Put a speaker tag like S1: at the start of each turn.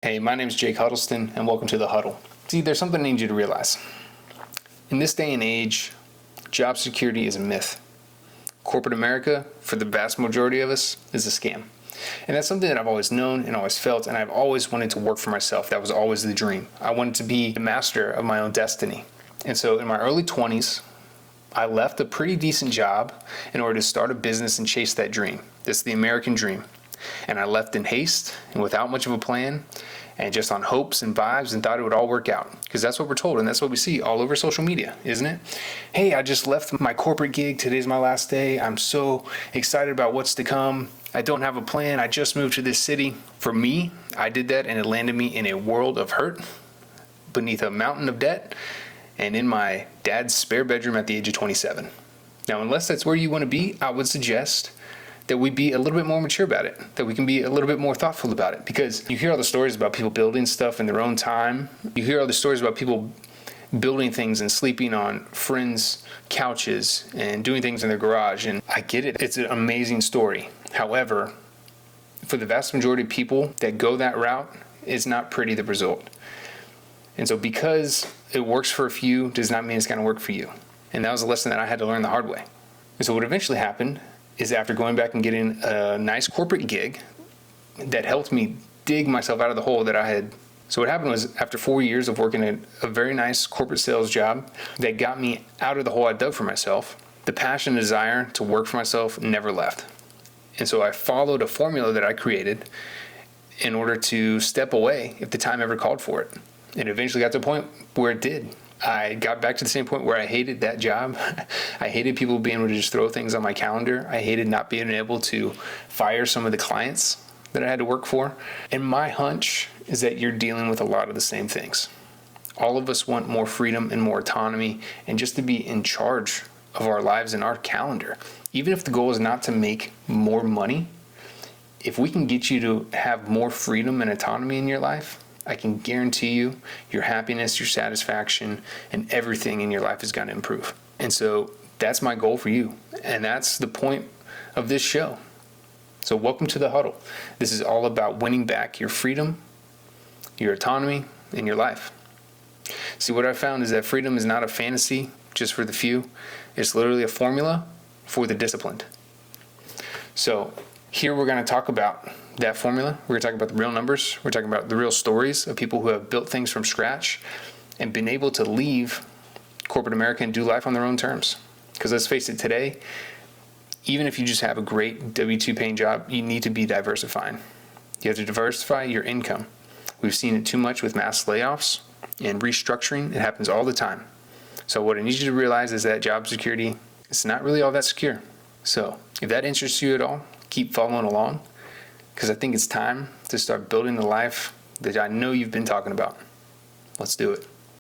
S1: Hey, my name is Jake Huddleston, and welcome to the Huddle. See, there's something I need you to realize. In this day and age, job security is a myth. Corporate America, for the vast majority of us, is a scam. And that's something that I've always known and always felt, and I've always wanted to work for myself. That was always the dream. I wanted to be the master of my own destiny. And so in my early 20s, I left a pretty decent job in order to start a business and chase that dream. This is the American dream. And I left in haste and without much of a plan and just on hopes and vibes and thought it would all work out. Because that's what we're told and that's what we see all over social media, isn't it? Hey, I just left my corporate gig. Today's my last day. I'm so excited about what's to come. I don't have a plan. I just moved to this city. For me, I did that and it landed me in a world of hurt, beneath a mountain of debt, and in my dad's spare bedroom at the age of 27. Now, unless that's where you want to be, I would suggest that we be a little bit more mature about it, that we can be a little bit more thoughtful about it. Because you hear all the stories about people building stuff in their own time. You hear all the stories about people building things and sleeping on friends' couches and doing things in their garage. And I get it. It's an amazing story. However, for the vast majority of people that go that route, it's not pretty, the result. And so because it works for a few does not mean it's going to work for you. And that was a lesson that I had to learn the hard way. And so what eventually happened is, after going back and getting a nice corporate gig that helped me dig myself out of the hole that I had. So what happened was, after 4 years of working at a very nice corporate sales job that got me out of the hole I dug for myself, the passion and desire to work for myself never left. And so I followed a formula that I created in order to step away if the time ever called for it. And eventually got to a point where it did. I got back to the same point where I hated that job. I hated people being able to just throw things on my calendar. I hated not being able to fire some of the clients that I had to work for. And my hunch is that you're dealing with a lot of the same things. All of us want more freedom and more autonomy and just to be in charge of our lives and our calendar. Even if the goal is not to make more money, if we can get you to have more freedom and autonomy in your life, I can guarantee you your happiness, your satisfaction, and everything in your life is going to improve. And so that's my goal for you. And that's the point of this show. So welcome to the Huddle. This is all about winning back your freedom, your autonomy, and your life. See, what I found is that freedom is not a fantasy just for the few. It's literally a formula for the disciplined. So here we're going to talk about that formula. We're going to talk about the real numbers. We're talking about the real stories of people who have built things from scratch and been able to leave corporate America and do life on their own terms. Because let's face it, today, even if you just have a great W-2 paying job, you need to be diversifying. You have to diversify your income. We've seen it too much with mass layoffs and restructuring. It happens all the time. So what I need you to realize is that job security is not really all that secure. So if that interests you at all, keep following along, because I think it's time to start building the life that I know you've been talking about. Let's do it.